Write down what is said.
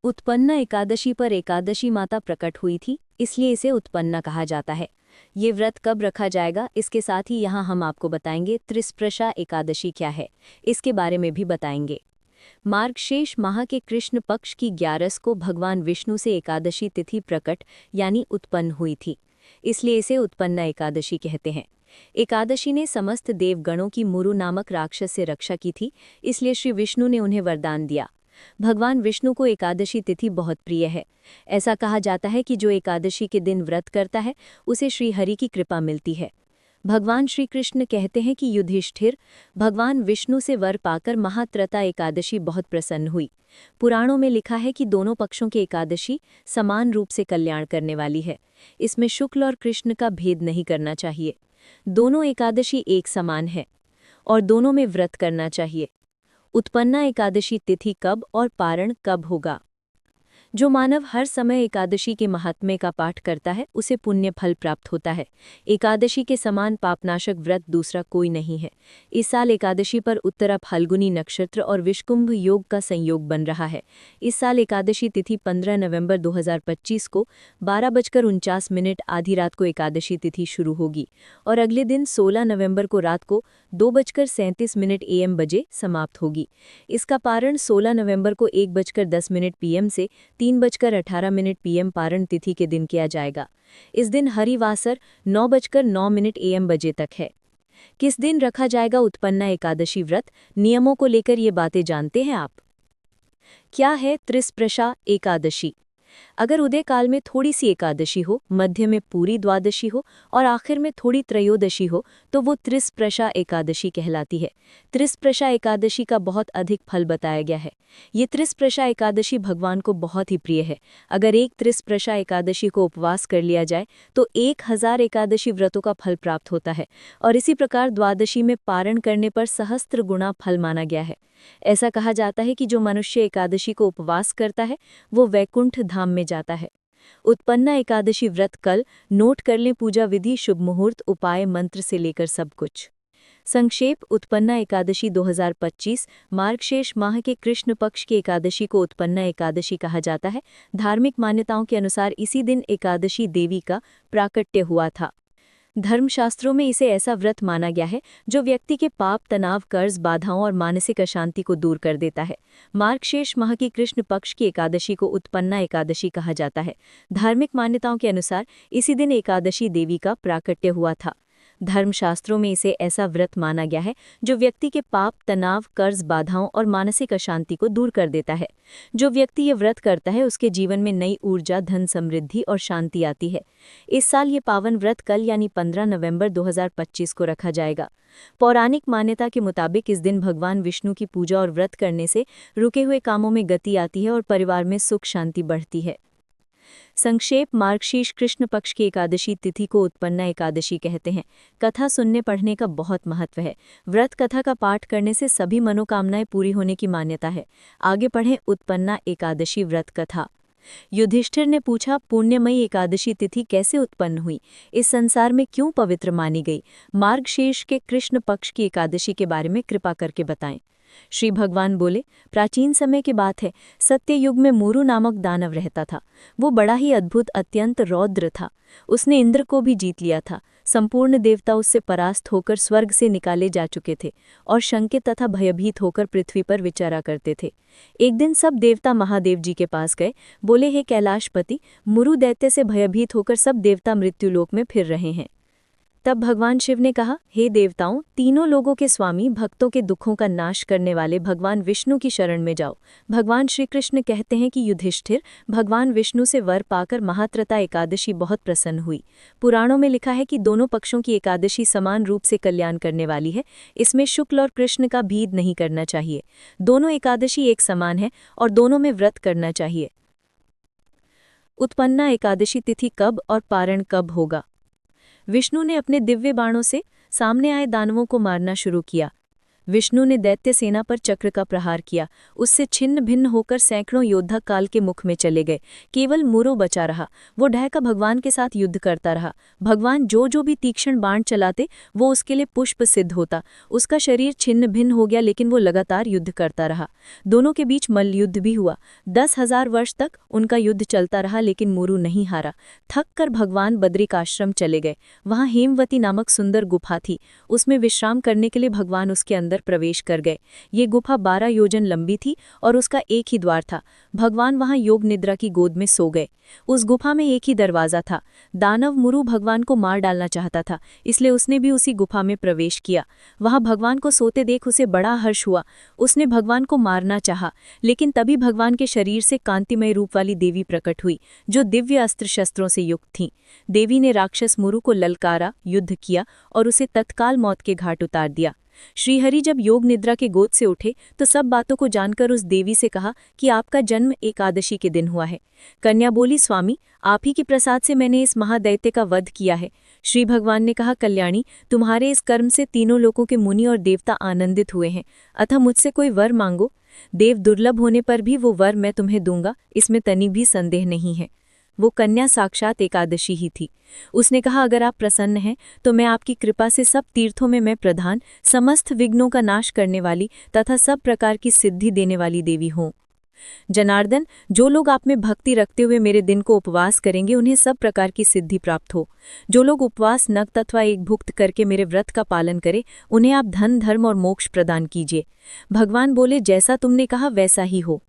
उत्पन्न एकादशी पर एकादशी माता प्रकट हुई थी, इसलिए इसे उत्पन्न कहा जाता है। ये व्रत कब रखा जाएगा, इसके साथ ही यहाँ हम आपको बताएंगे त्रिस्प्रशा एकादशी क्या है, इसके बारे में भी बताएंगे। मार्गशीर्ष माह के कृष्ण पक्ष की 11 को भगवान विष्णु से एकादशी तिथि प्रकट यानी उत्पन्न हुई थी, इसलिए इसे उत्पन्न एकादशी कहते हैं। एकादशी ने समस्त देवगणों की मुरु नामक राक्षस से रक्षा की थी, इसलिए श्री विष्णु ने उन्हें वरदान दिया। भगवान विष्णु को एकादशी तिथि बहुत प्रिय है। ऐसा कहा जाता है कि जो एकादशी के दिन व्रत करता है उसे श्रीहरि की कृपा मिलती है। भगवान श्री कृष्ण कहते हैं कि युधिष्ठिर, भगवान विष्णु से वर पाकर महात्रता एकादशी बहुत प्रसन्न हुई। पुराणों में लिखा है कि दोनों पक्षों की एकादशी समान रूप से कल्याण करने वाली है। इसमें शुक्ल और कृष्ण का भेद नहीं करना चाहिए। दोनों एकादशी एक समान है और दोनों में व्रत करना चाहिए। उत्पन्ना एकादशी तिथि कब और पारण कब होगा? जो मानव हर समय एकादशी के महात्म्य का पाठ करता है उसे पुण्य फल प्राप्त होता है। एकादशी के समान पापनाशक व्रत दूसरा कोई नहीं है। इस साल एकादशी पर उत्तरा फाल्गुनी नक्षत्र और विषकुंभ योग का संयोग बन रहा है। इस साल एकादशी तिथि 15 नवंबर 2025 को 12:49 आधी रात को एकादशी तिथि शुरू होगी और अगले दिन 16 नवंबर को रात को 2:37 AM बजे समाप्त होगी। इसका पारण 16 नवंबर को 1:10 PM से 3:18 PM पारण तिथि के दिन किया जाएगा। इस दिन हरिवासर 9:09 AM बजे तक है। किस दिन रखा जाएगा उत्पन्ना एकादशी व्रत, नियमों को लेकर ये बातें जानते हैं आप? क्या है त्रिस्प्रशा एकादशी? अगर उदय काल में थोड़ी सी एकादशी हो, मध्य में पूरी द्वादशी हो और आखिर में थोड़ी त्रयोदशी हो तो वो त्रिस्प्रशा एकादशी कहलाती है। त्रिस्प्रशा एकादशी का बहुत अधिक फल बताया गया है। ये त्रिस्प्रशा एकादशी भगवान को बहुत ही प्रिय है। अगर एक त्रिस्प्रशा एकादशी को उपवास कर लिया जाए तो 1000 एकादशी व्रतों का फल प्राप्त होता है और इसी प्रकार द्वादशी में पारण करने पर सहस्त्र गुणा फल माना गया है। ऐसा कहा जाता है कि जो मनुष्य एकादशी को उपवास करता है वो वैकुंठ धाम में जाता है। उत्पन्ना एकादशी व्रत कल नोट कर लें। पूजा विधि, शुभ मुहूर्त, उपाय, मंत्र से लेकर सब कुछ। संक्षेप: उत्पन्ना एकादशी 2025 मार्गशीर्ष माह के कृष्ण पक्ष की एकादशी को उत्पन्ना एकादशी कहा जाता है। धार्मिक मान्यताओं के अनुसार इसी दिन एकादशी देवी का प्राकट्य हुआ था। धर्मशास्त्रों में इसे ऐसा व्रत माना गया है जो व्यक्ति के पाप, तनाव, कर्ज, बाधाओं और मानसिक अशांति को दूर कर देता है। मार्गशीर्ष माह की कृष्ण पक्ष की एकादशी को उत्पन्ना एकादशी कहा जाता है। धार्मिक मान्यताओं के अनुसार इसी दिन एकादशी देवी का प्राकट्य हुआ था। धर्मशास्त्रों में इसे ऐसा व्रत माना गया है जो व्यक्ति के पाप, तनाव, कर्ज, बाधाओं और मानसिक अशांति को दूर कर देता है। जो व्यक्ति ये व्रत करता है उसके जीवन में नई ऊर्जा, धन, समृद्धि और शांति आती है। इस साल ये पावन व्रत कल यानी 15 नवंबर 2025 को रखा जाएगा। पौराणिक मान्यता के मुताबिक इस दिन भगवान विष्णु की पूजा और व्रत करने से रुके हुए कामों में गति आती है और परिवार में सुख शांति बढ़ती है। संक्षेप: मार्गशीर्ष कृष्ण पक्ष की एकादशी तिथि को उत्पन्ना एकादशी कहते हैं। कथा सुनने पढ़ने का बहुत महत्व है। व्रत कथा का पाठ करने से सभी मनोकामनाएं पूरी होने की मान्यता है। आगे पढ़ें उत्पन्ना एकादशी व्रत कथा। युधिष्ठिर ने पूछा, पुण्यमयी एकादशी तिथि कैसे उत्पन्न हुई? इस संसार में क्यों पवित्र मानी गई? मार्गशीर्ष के कृष्ण पक्ष की एकादशी के बारे में कृपा करके बताएं। श्री भगवान बोले, प्राचीन समय की बात है। सत्य युग में मुरु नामक दानव रहता था। वो बड़ा ही अद्भुत, अत्यंत रौद्र था। उसने इंद्र को भी जीत लिया था। संपूर्ण देवता उससे परास्त होकर स्वर्ग से निकाले जा चुके थे और शंकित तथा भयभीत होकर पृथ्वी पर विचरा करते थे। एक दिन सब देवता महादेव जी के पास गए। बोले, हे कैलाशपति, मुरु दैत्य से भयभीत होकर सब देवता मृत्युलोक में फिर रहे हैं। तब भगवान शिव ने कहा, हे देवताओं, तीनों लोगों के स्वामी, भक्तों के दुखों का नाश करने वाले भगवान विष्णु की शरण में जाओ। भगवान श्री कृष्ण कहते हैं कि युधिष्ठिर, भगवान विष्णु से वर पाकर महात्रता एकादशी बहुत प्रसन्न हुई। पुराणों में लिखा है कि दोनों पक्षों की एकादशी समान रूप से कल्याण करने वाली है। इसमें शुक्ल और कृष्ण का भेद नहीं करना चाहिए। दोनों एकादशी एक समान है और दोनों में व्रत करना चाहिए। उत्पन्ना एकादशी तिथि कब और पारण कब होगा? विष्णु ने अपने दिव्य बाणों से सामने आए दानवों को मारना शुरू किया। विष्णु ने दैत्य सेना पर चक्र का प्रहार किया। उससे छिन्न भिन्न होकर सैकड़ों योद्धा काल के मुख में चले गए। केवल मुरु बचा रहा। वो ढहका भगवान के साथ युद्ध करता रहा। भगवान जो भी तीक्ष्ण बाण चलाते वो उसके लिए पुष्प सिद्ध होता। उसका शरीर छिन्न भिन्न हो गया, लेकिन वो लगातार युद्ध करता रहा। दोनों के बीच मल्लयुद्ध भी हुआ। 10,000 वर्ष तक उनका युद्ध चलता रहा, लेकिन मुरु नहीं हारा। थक कर भगवान बद्रिकाश्रम चले गए। वहां हेमवती नामक सुंदर गुफा थी। उसमें विश्राम करने के लिए भगवान उसके अंदर प्रवेश कर गए। ये गुफा 12 योजन लंबी थी और उसका एक ही द्वार था। भगवान वहां योग निद्रा की गोद में सो गए। उस गुफा में एक ही दरवाजा था। दानव मुरु भगवान को मार डालना चाहता था, इसलिए उसने भी उसी गुफा में प्रवेश किया। वहां भगवान को सोते देख उसे बड़ा हर्ष हुआ। उसने भगवान को मारना चाहा, लेकिन तभी भगवान के शरीर से कांतिमय रूप वाली देवी प्रकट हुई, जो दिव्य अस्त्र शस्त्रों से युक्त थीं। देवी ने राक्षस मुरु को ललकारा, युद्ध किया और उसे तत्काल मौत के घाट उतार दिया। श्रीहरि जब योग निद्रा के गोद से उठे तो सब बातों को जानकर उस देवी से कहा कि आपका जन्म एकादशी के दिन हुआ है। कन्या बोली, स्वामी, आप ही के प्रसाद से मैंने इस महादैत्य का वध किया है। श्री भगवान ने कहा, कल्याणी, तुम्हारे इस कर्म से तीनों लोकों के मुनि और देवता आनंदित हुए हैं, अतः मुझसे कोई वर मांगो। देव दुर्लभ होने पर भी वो वर मैं तुम्हें दूंगा, इसमें तनिक भी संदेह नहीं है। वो कन्या साक्षात एकादशी ही थी। उसने कहा, अगर आप प्रसन्न हैं तो मैं आपकी कृपा से सब तीर्थों में मैं प्रधान, समस्त विघ्नों का नाश करने वाली तथा सब प्रकार की सिद्धि देने वाली देवी हूँ। जनार्दन, जो लोग आप में भक्ति रखते हुए मेरे दिन को उपवास करेंगे उन्हें सब प्रकार की सिद्धि प्राप्त हो। जो लोग उपवास नक्त अथवा एक भुक्त करके मेरे व्रत का पालन करें उन्हें आप धन, धर्म और मोक्ष प्रदान कीजिए। भगवान बोले, जैसा तुमने कहा वैसा ही हो।